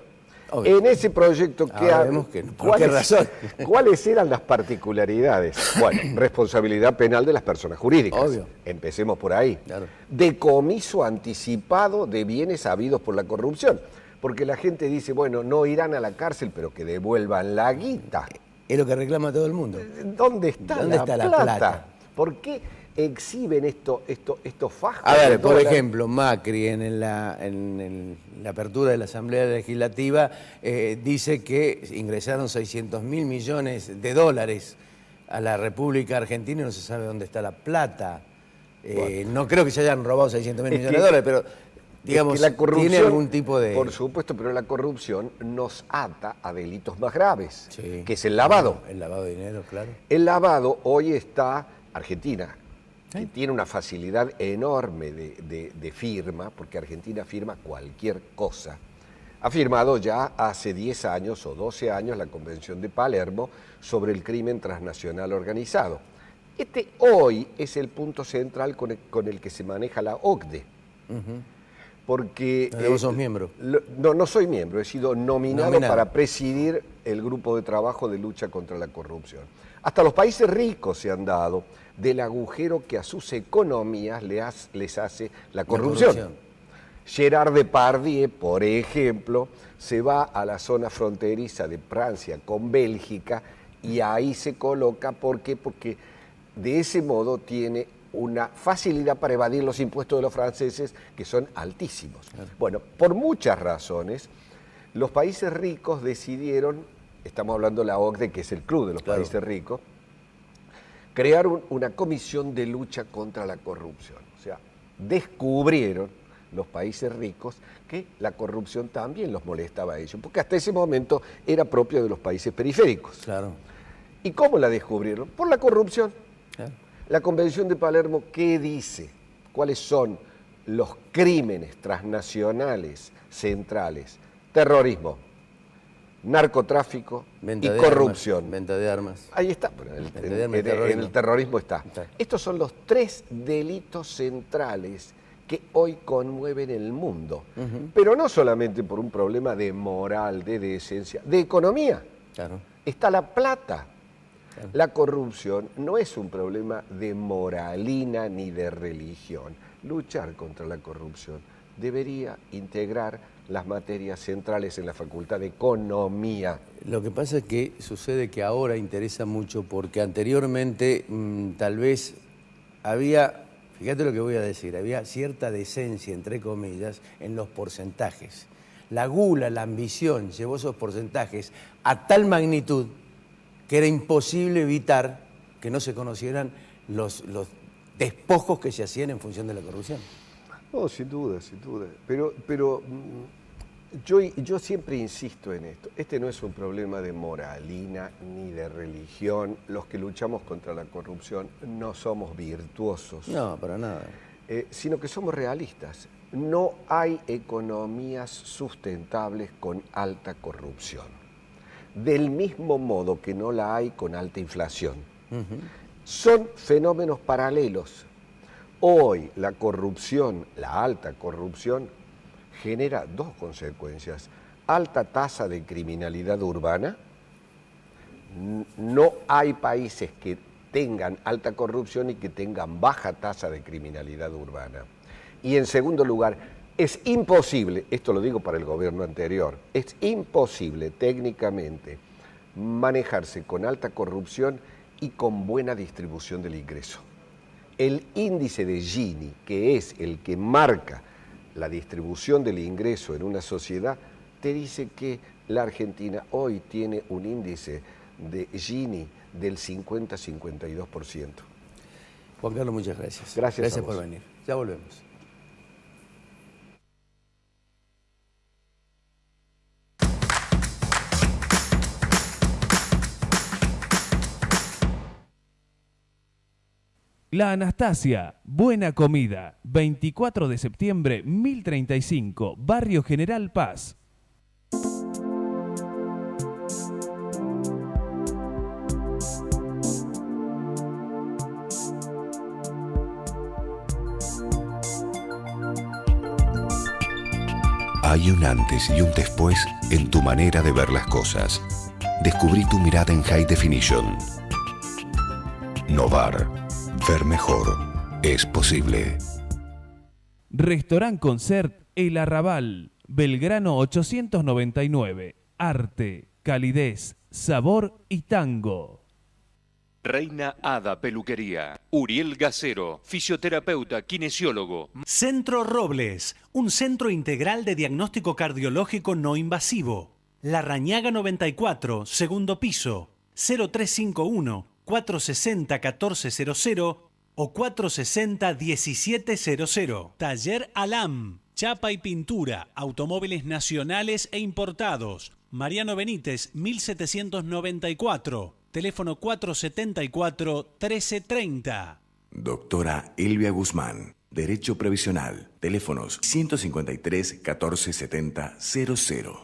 Obvio. En ese proyecto, ¿por qué razón? ¿Cuáles eran las particularidades? Bueno, responsabilidad penal de las personas jurídicas. Obvio. Empecemos por ahí. Claro. Decomiso anticipado de bienes habidos por la corrupción. Porque la gente dice, bueno, no irán a la cárcel, pero que devuelvan la guita. Es lo que reclama todo el mundo. ¿Dónde está la plata? ¿Por qué exhiben estos fajos? A ver, por ejemplo, Macri en la apertura de la Asamblea Legislativa dice que ingresaron 600.000 millones de dólares a la República Argentina y no se sabe dónde está la plata. Bueno. No creo que se hayan robado 600.000 millones de dólares, pero digamos, es que la corrupción, tiene algún tipo de... Por supuesto, pero la corrupción nos ata a delitos más graves, que es el lavado. El lavado de dinero, claro. El lavado hoy está, Argentina, que tiene una facilidad enorme de firma, porque Argentina firma cualquier cosa. Ha firmado ya hace 10 años o 12 años la Convención de Palermo sobre el crimen transnacional organizado. Este hoy es el punto central con el que se maneja la OCDE. Porque... ¿Vos sos miembro? No soy miembro, he sido nominado para presidir el grupo de trabajo de lucha contra la corrupción. Hasta los países ricos se han dado del agujero que a sus economías les hace la corrupción. Gerard Depardieu, por ejemplo, se va a la zona fronteriza de Francia con Bélgica y ahí se coloca. ¿Por qué? Porque de ese modo tiene una facilidad para evadir los impuestos de los franceses, que son altísimos. Claro. Bueno, por muchas razones, los países ricos decidieron, estamos hablando de la OCDE, que es el club de los países ricos, crear una comisión de lucha contra la corrupción. O sea, descubrieron los países ricos que la corrupción también los molestaba a ellos, porque hasta ese momento era propio de los países periféricos. Claro. ¿Y cómo la descubrieron? Por la corrupción. Claro. La Convención de Palermo, ¿qué dice? ¿Cuáles son los crímenes transnacionales centrales? Terrorismo, narcotráfico y corrupción. Venta de armas. Ahí está, en el terrorismo está. Estos son los 3 delitos centrales que hoy conmueven el mundo. Pero no solamente por un problema de moral, de decencia, de economía. Claro. Está la plata. La corrupción no es un problema de moralina ni de religión. Luchar contra la corrupción debería integrar las materias centrales en la Facultad de Economía. Lo que pasa es que sucede que ahora interesa mucho porque anteriormente tal vez había, fíjate lo que voy a decir, había cierta decencia, entre comillas, en los porcentajes. La gula, la ambición llevó esos porcentajes a tal magnitud que era imposible evitar que no se conocieran los despojos que se hacían en función de la corrupción. No, sin duda, sin duda. Pero Yo siempre insisto en esto. Este no es un problema de moralina ni de religión. Los que luchamos contra la corrupción no somos virtuosos. No, para nada. Sino que somos realistas. No hay economías sustentables con alta corrupción. Del mismo modo que no la hay con alta inflación. Son fenómenos paralelos. Hoy la corrupción, la alta corrupción, genera dos consecuencias. Alta tasa de criminalidad urbana. No hay países que tengan alta corrupción y que tengan baja tasa de criminalidad urbana. Y en segundo lugar, es imposible, esto lo digo para el gobierno anterior, es imposible técnicamente manejarse con alta corrupción y con buena distribución del ingreso. El índice de Gini, que es el que marca la distribución del ingreso en una sociedad, te dice que la Argentina hoy tiene un índice de Gini del 50-52%. Juan Carlos, muchas gracias. Gracias por venir. Ya volvemos. La Anastasia, buena comida, 24 de septiembre 1035, Barrio General Paz. Hay un antes y un después en tu manera de ver las cosas. Descubrí tu mirada en High Definition. Novar. Ver mejor es posible. Restaurant Concert El Arrabal, Belgrano 899. Arte, calidez, sabor y tango. Reina Hada Peluquería. Uriel Gacero, fisioterapeuta, kinesiólogo. Centro Robles, un centro integral de diagnóstico cardiológico no invasivo. La Rañaga 94, segundo piso, 0351 460-1400 o 460-1700. Taller Alam, chapa y pintura, automóviles nacionales e importados. Mariano Benítez, 1794, teléfono 474-1330. Doctora Elvia Guzmán, Derecho Previsional, teléfonos 153-1470-00.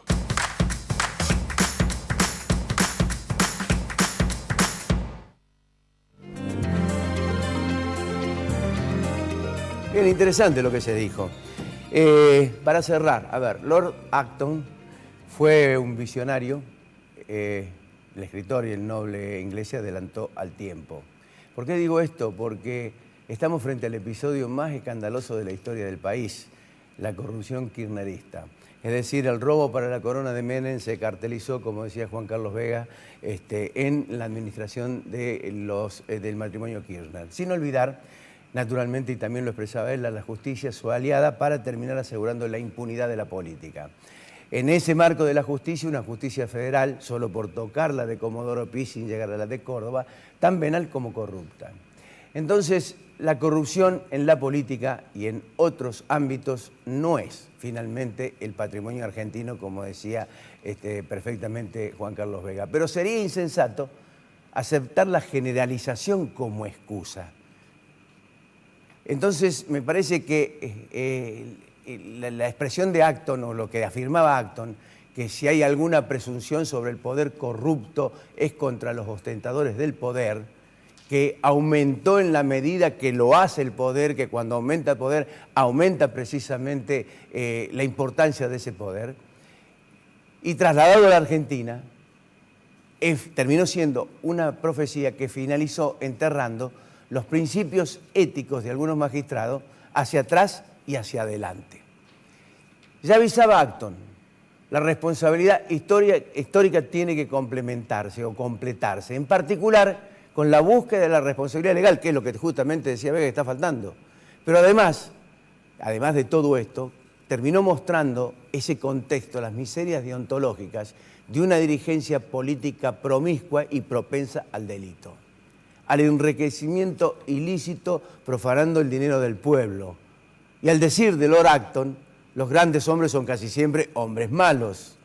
Bien, interesante lo que se dijo. Para cerrar, a ver, Lord Acton fue un visionario, el escritor y el noble inglés se adelantó al tiempo. ¿Por qué digo esto? Porque estamos frente al episodio más escandaloso de la historia del país, la corrupción kirchnerista. Es decir, el robo para la corona de Menem se cartelizó, como decía Juan Carlos Vega, en la administración del matrimonio Kirchner. Sin olvidar, naturalmente, y también lo expresaba él, a la justicia, su aliada, para terminar asegurando la impunidad de la política. En ese marco de la justicia, una justicia federal, solo por tocar la de Comodoro Pi sin llegar a la de Córdoba, tan venal como corrupta. Entonces, la corrupción en la política y en otros ámbitos no es finalmente el patrimonio argentino, como decía perfectamente Juan Carlos Vega. Pero sería insensato aceptar la generalización como excusa. Entonces, me parece que la expresión de Acton, o lo que afirmaba Acton, que si hay alguna presunción sobre el poder corrupto es contra los ostentadores del poder, que aumentó en la medida que lo hace el poder, que cuando aumenta el poder aumenta precisamente la importancia de ese poder, y trasladado a la Argentina, terminó siendo una profecía que finalizó enterrando los principios éticos de algunos magistrados hacia atrás y hacia adelante. Ya avisaba Acton, la responsabilidad histórica tiene que complementarse o completarse, en particular con la búsqueda de la responsabilidad legal, que es lo que justamente decía Vega que está faltando. Pero además de todo esto, terminó mostrando ese contexto, las miserias deontológicas de una dirigencia política promiscua y propensa al delito, al enriquecimiento ilícito profanando el dinero del pueblo. Y al decir de Lord Acton, los grandes hombres son casi siempre hombres malos,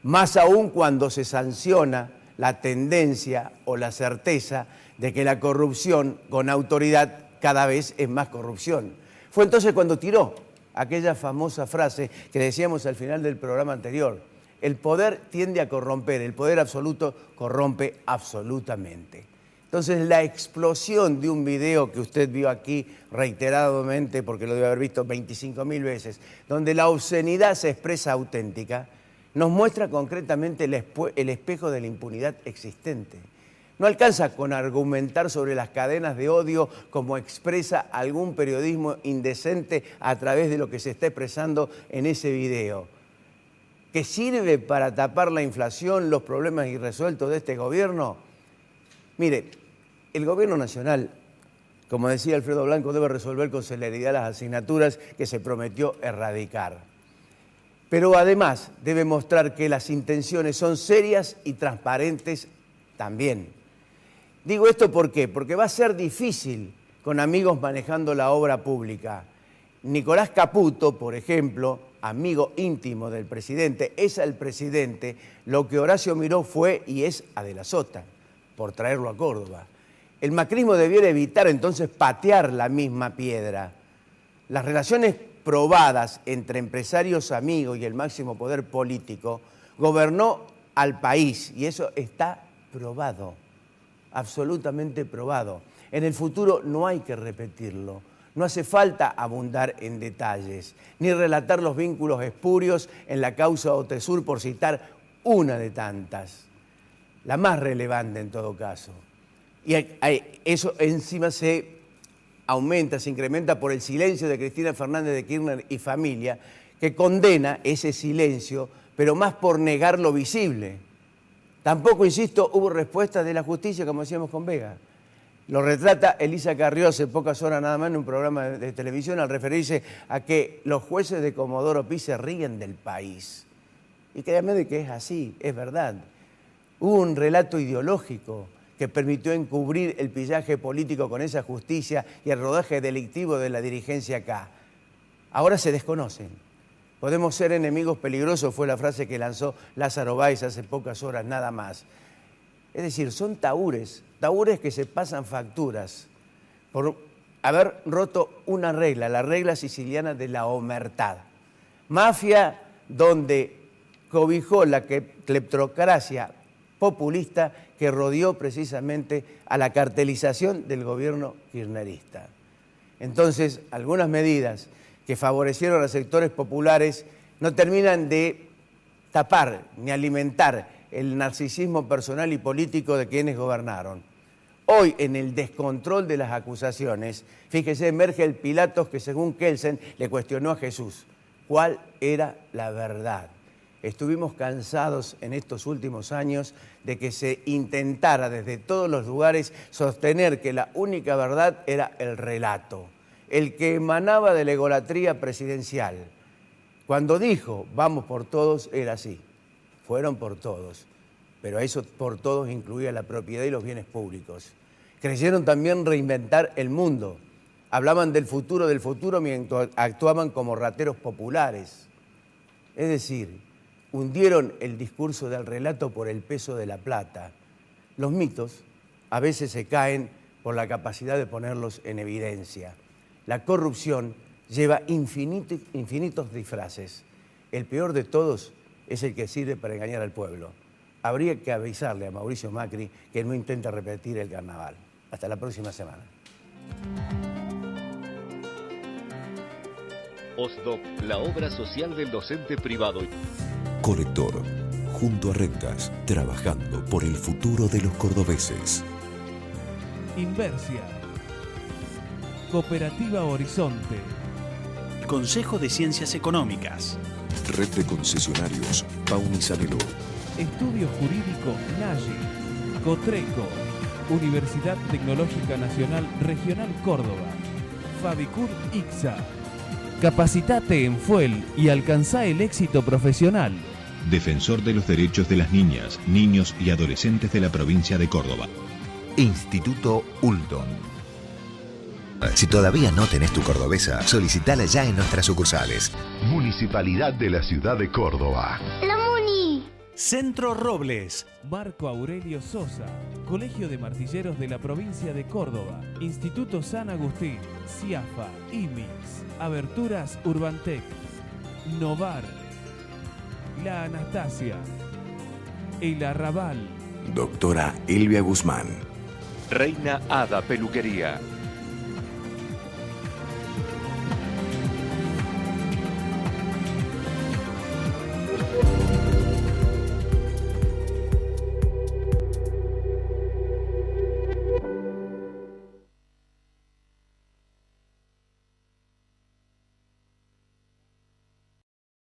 más aún cuando se sanciona la tendencia o la certeza de que la corrupción con autoridad cada vez es más corrupción. Fue entonces cuando tiró aquella famosa frase que decíamos al final del programa anterior: el poder tiende a corromper, el poder absoluto corrompe absolutamente. Entonces la explosión de un video que usted vio aquí reiteradamente, porque lo debe haber visto 25.000 veces, donde la obscenidad se expresa auténtica, nos muestra concretamente el espejo de la impunidad existente. No alcanza con argumentar sobre las cadenas de odio como expresa algún periodismo indecente a través de lo que se está expresando en ese video, que sirve para tapar la inflación, los problemas irresueltos de este gobierno. Mire, el gobierno nacional, como decía Alfredo Blanco, debe resolver con celeridad las asignaturas que se prometió erradicar. Pero además debe mostrar que las intenciones son serias y transparentes también. Digo esto ¿por qué? Porque va a ser difícil con amigos manejando la obra pública. Nicolás Caputo, por ejemplo, amigo íntimo del presidente, es al presidente lo que Horacio Miró fue y es a De la Sota, por traerlo a Córdoba. El macrismo debiera evitar entonces patear la misma piedra. Las relaciones probadas entre empresarios amigos y el máximo poder político gobernó al país y eso está probado, absolutamente probado. En el futuro no hay que repetirlo, no hace falta abundar en detalles, ni relatar los vínculos espurios en la causa Otesur por citar una de tantas, la más relevante en todo caso. Y eso encima se aumenta, se incrementa por el silencio de Cristina Fernández de Kirchner y familia, que condena ese silencio, pero más por negar lo visible. Tampoco, insisto, hubo respuesta de la justicia, como decíamos con Vega. Lo retrata Elisa Carrió hace pocas horas nada más en un programa de televisión al referirse a que los jueces de Comodoro Pi se ríen del país. Y créanme de que es así, es verdad. Hubo un relato ideológico que permitió encubrir el pillaje político con esa justicia y el rodaje delictivo de la dirigencia acá. Ahora se desconocen. Podemos ser enemigos peligrosos, fue la frase que lanzó Lázaro Báez hace pocas horas, nada más. Es decir, son tahúres que se pasan facturas por haber roto una regla, la regla siciliana de la omertad. Mafia donde cobijó la cleptocracia populista que rodeó precisamente a la cartelización del gobierno kirchnerista. Entonces, algunas medidas que favorecieron a sectores populares no terminan de tapar ni alimentar el narcisismo personal y político de quienes gobernaron. Hoy, en el descontrol de las acusaciones, fíjese, emerge el Pilatos que, según Kelsen, le cuestionó a Jesús cuál era la verdad. Estuvimos cansados en estos últimos años de que se intentara desde todos los lugares sostener que la única verdad era el relato, el que emanaba de la egolatría presidencial. Cuando dijo, vamos por todos, era así. Fueron por todos, pero eso por todos incluía la propiedad y los bienes públicos. Creyeron también reinventar el mundo. Hablaban del futuro mientras actuaban como rateros populares. Es decir, hundieron el discurso del relato por el peso de la plata. Los mitos a veces se caen por la capacidad de ponerlos en evidencia. La corrupción lleva infinitos disfraces. El peor de todos es el que sirve para engañar al pueblo. Habría que avisarle a Mauricio Macri que no intenta repetir el carnaval. Hasta la próxima semana. OSDOC, la obra social del docente privado. Colector, junto a Rentas, trabajando por el futuro de los cordobeses. Inversia. Cooperativa Horizonte. Consejo de Ciencias Económicas. Red de concesionarios Pauni Sanelo. Estudio Jurídico NAGI. Cotreco. Universidad Tecnológica Nacional Regional Córdoba. Fabicur ICSA. Capacitate en FUEL y alcanzá el éxito profesional. Defensor de los derechos de las niñas, niños y adolescentes de la provincia de Córdoba. Instituto Uldon. Si todavía no tenés tu cordobesa, solicitala ya en nuestras sucursales. Municipalidad de la Ciudad de Córdoba. ¡La Muni! Centro Robles. Marco Aurelio Sosa, Colegio de Martilleros de la Provincia de Córdoba, Instituto San Agustín, CIAFA, IMIX, Aberturas Urbantec, Novar, La Anastasia, El Arrabal. Doctora Elvia Guzmán. Reina Ada Peluquería.